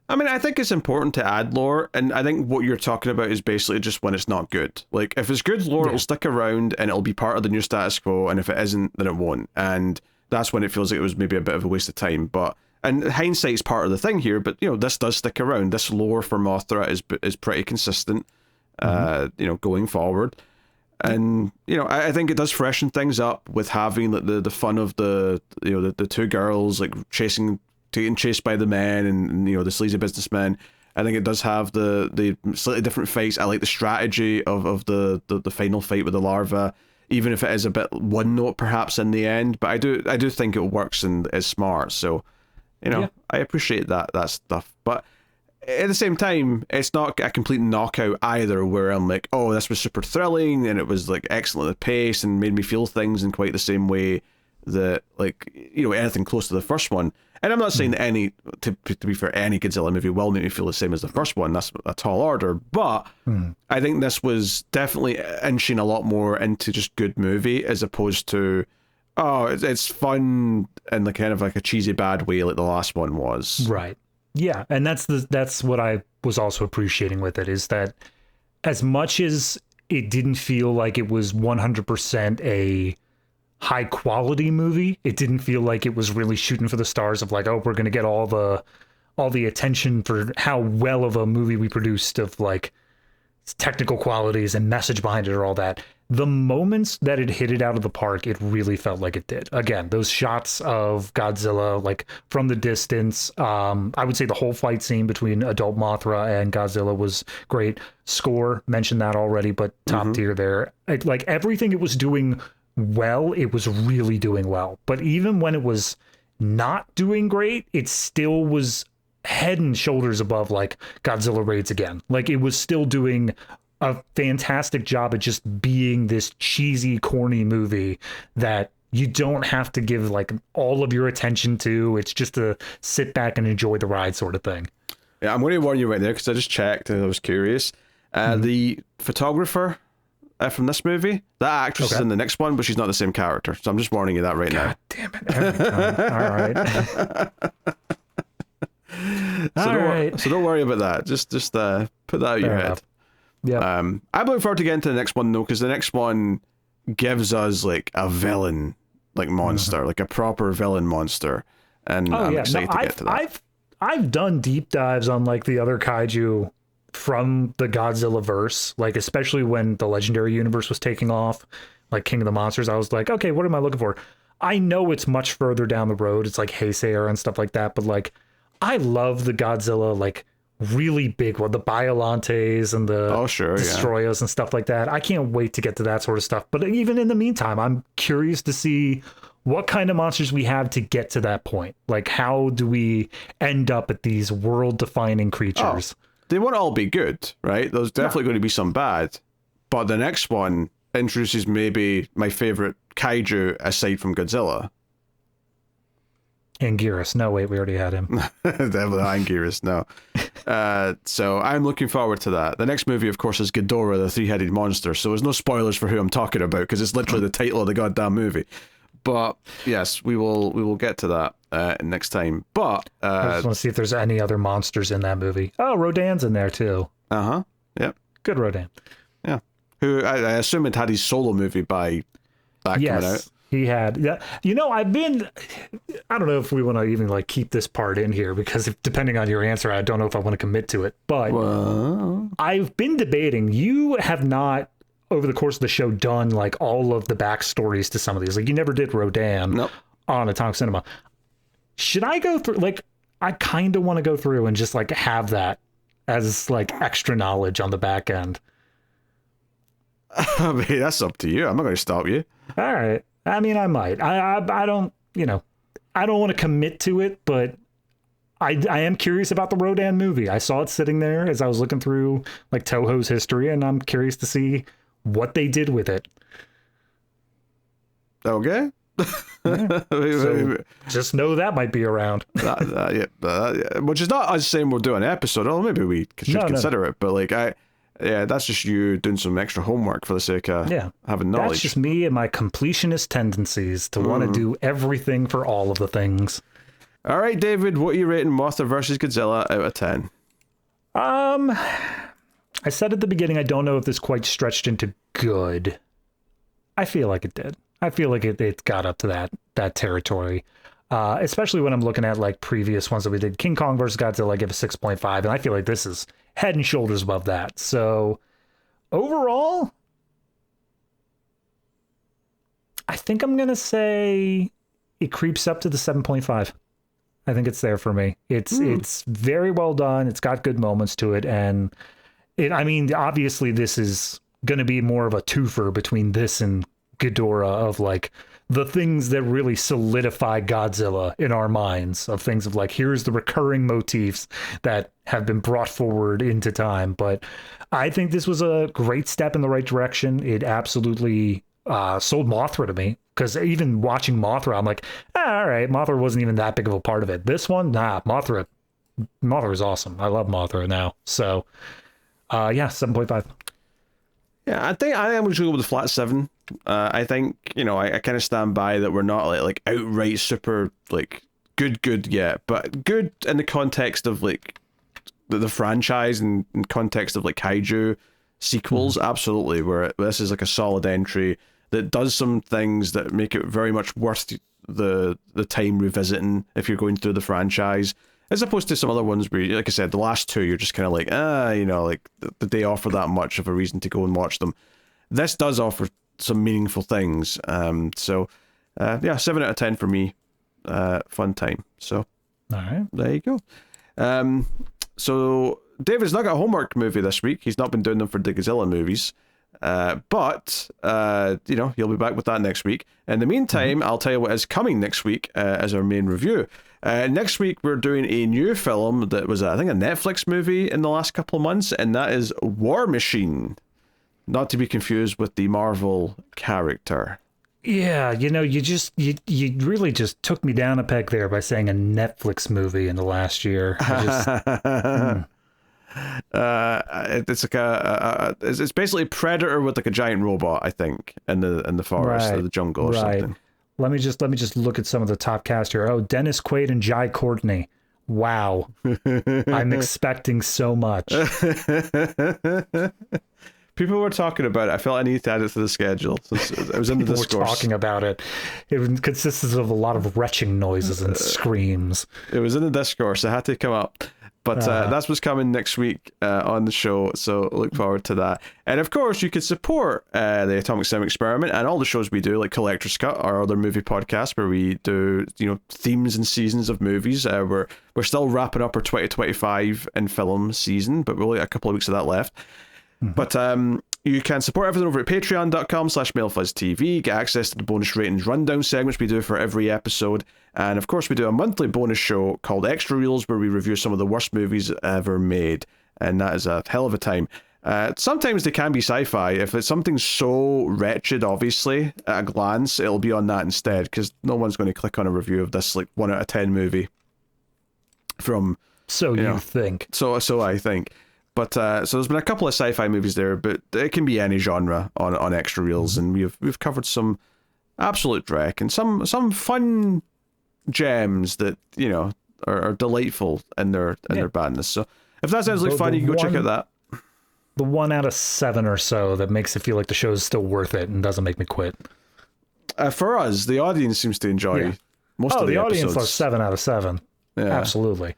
I mean, I think it's important to add lore, and I think what you're talking about is basically just when it's not good. Like, if it's good lore, it'll stick around and it'll be part of the new status quo, and if it isn't, then it won't. And that's when it feels like it was maybe a bit of a waste of time. But, and hindsight's part of the thing here, but, you know, this does stick around. This lore for Mothra is pretty consistent, you know, going forward. And, you know, I think it does freshen things up with having the fun of the two girls, like, getting chased by the men and, you know, the sleazy businessmen. I think it does have the slightly different fights. I like the strategy of the final fight with the larva, even if it is a bit one note perhaps in the end. But I do think it works and is smart. So, you know, I appreciate that stuff. But at the same time, it's not a complete knockout either, where I'm like, oh, this was super thrilling and it was like excellent at pace and made me feel things in quite the same way that, like, you know, anything close to the first one. And I'm not saying that to be fair, any Godzilla movie will make me feel the same as the first one. That's a tall order. But I think this was definitely inching a lot more into just good movie, as opposed to, oh, it's fun in the kind of like a cheesy bad way like the last one was. Right. Yeah. And that's what I was also appreciating with it, is that as much as it didn't feel like it was 100% a high quality movie. It didn't feel like it was really shooting for the stars of like, oh, we're going to get all the attention for how well of a movie we produced, of like technical qualities and message behind it or all that. The moments that it hit it out of the park, it really felt like it did. Again, those shots of Godzilla, like from the distance, I would say the whole fight scene between adult Mothra and Godzilla was great. Score, mentioned that already, but top tier there. Like everything it was doing well, it was really doing well. But even when it was not doing great, it still was head and shoulders above like Godzilla Raids Again. Like it was still doing a fantastic job at just being this cheesy, corny movie that you don't have to give like all of your attention to. It's just to sit back and enjoy the ride sort of thing. Yeah, I'm going to warn you right there because I just checked and I was curious. The photographer from this movie, that actress is in the next one, but she's not the same character. So I'm just warning you that right now. God damn it. Every time. All right. So don't worry about that. Just put that out of your head. Yeah. I'm looking forward to getting to the next one though, because the next one gives us like a villain, like monster, like a proper villain monster, and I'm excited to get to that. I've done deep dives on like the other kaiju from the Godzilla verse, like especially when the Legendary Universe was taking off, like King of the Monsters. I was like, okay, what am I looking for? I know it's much further down the road. It's like Heisei and stuff like that, but like I love the Godzilla like really big one, the Biolantes and the Destroyers and stuff like that. I can't wait to get to that sort of stuff. But even in the meantime, I'm curious to see what kind of monsters we have to get to that point. Like, how do we end up at these world-defining creatures? They won't all be good, right? There's definitely going to be some bad. But the next one introduces maybe my favorite kaiju aside from Godzilla. Anguirus. No, wait, we already had him. Definitely Anguirus, no. So I'm looking forward to that. The next movie, of course, is Ghidorah, the three-headed monster. So there's no spoilers for who I'm talking about because it's literally the title of the goddamn movie. But yes, we will get to that next time. But I just want to see if there's any other monsters in that movie. Oh, Rodan's in there too. Yep. Good Rodan. Yeah. Who I assume had his solo movie by that coming out. He had. Yeah. You know, I don't know if we want to even like keep this part in here because depending on your answer, I don't know if I want to commit to it. But I've been debating. You have not, over the course of the show, done like all of the backstories to some of these. Like you never did Rodan on Atomic Cinema. Should I go through? Like, I kind of want to go through and just like have that as like extra knowledge on the back end. I mean, that's up to you. I'm not going to stop you. All right. I mean, I might. I don't, I don't want to commit to it, but I am curious about the Rodan movie. I saw it sitting there as I was looking through like Toho's history, and I'm curious to see what they did with it. Okay. So just know that might be around. Which is not us saying we'll do an episode. Oh, maybe we should consider it, but like that's just you doing some extra homework for the sake of having knowledge. That's just me and my completionist tendencies to want to do everything for all of the things. All right, David, what are you rating Mothra versus Godzilla out of 10? I said at the beginning, I don't know if this quite stretched into good. I feel like it did. I feel like it got up to that territory. Especially when I'm looking at like previous ones that we did. King Kong versus Godzilla, I give a 6.5, and I feel like this is head and shoulders above that. So overall, I think I'm going to say it creeps up to the 7.5. I think it's there for me. It's very well done. It's got good moments to it. And obviously this is going to be more of a twofer between this and Ghidorah of like the things that really solidify Godzilla in our minds, of things of like, here's the recurring motifs that have been brought forward into time. But I think this was a great step in the right direction. It absolutely sold Mothra to me, because even watching Mothra, I'm like, all right, Mothra wasn't even that big of a part of it. This one, Mothra is awesome. I love Mothra now. So 7.5. Yeah, I think I am going to go with the flat 7. I think, I kind of stand by that we're not like outright super like good yet, but good in the context of like the franchise and in context of like kaiju. sequels, absolutely, where this is like a solid entry that does some things that make it very much worth the time revisiting if you're going through the franchise, as opposed to some other ones where, like I said, the last two, you're just kind of like, like, did they offer that much of a reason to go and watch them? This does offer some meaningful things. So 7 out of 10 for me. Fun time. So, all right, there you go. So David's not got a homework movie this week. He's not been doing them for the Godzilla movies. But he'll be back with that next week. In the meantime, I'll tell you what is coming next week as our main review. Next week, we're doing a new film that was, I think, a Netflix movie in the last couple of months, and that is War Machine. Not to be confused with the Marvel character. Yeah, you really just took me down a peg there by saying a Netflix movie in the last year. It's like it's basically Predator with like a giant robot, I think, in the forest or the jungle or something. Let me just look at some of the top cast here. Oh, Dennis Quaid and Jai Courtney. Wow. I'm expecting so much. People were talking about it. I felt I needed to add it to the schedule. It was in the discourse. People were talking about it. It consisted of a lot of retching noises and screams. It was in the discourse. It had to come up. But that's what's coming next week on the show, so look forward to that. And of course, you can support the Atomic Cinema Experiment and all the shows we do, like Collector's Cut, our other movie podcast, where we do themes and seasons of movies. We're still wrapping up our 2025 in film season, but we've only got a couple of weeks of that left. But you can support everything over at patreon.com/MailFuzzTV, get access to the bonus ratings rundown segments we do for every episode. And of course, we do a monthly bonus show called Extra Reels, where we review some of the worst movies ever made. And that is a hell of a time. Sometimes they can be sci-fi. If it's something so wretched, obviously, at a glance, it'll be on that instead, because no one's going to click on a review of this like 1 out of 10 movie from... So you think. So I think. But so there's been a couple of sci-fi movies there, but it can be any genre on Extra Reels, and we've covered some absolute dreck and some fun gems that are delightful in their badness. So if that sounds like fun, you can go check out that. The 1 out of 7 or so that makes it feel like the show is still worth it and doesn't make me quit. For us, the audience seems to enjoy most of the episodes. Audience loves 7 out of 7. Yeah. Absolutely.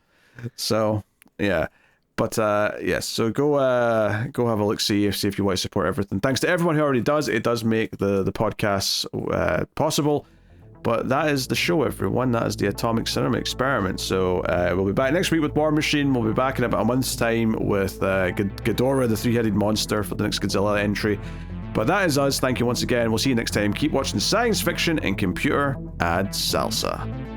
So yeah. But so go have a look, see if you want to support everything. Thanks to everyone who already does. It does make the podcasts possible. But that is the show, everyone. That is the Atomic Cinema Experiment. So we'll be back next week with War Machine. We'll be back in about a month's time with Ghidorah, the three-headed monster, for the next Godzilla entry. But that is us. Thank you once again. We'll see you next time. Keep watching science fiction and computer ad salsa.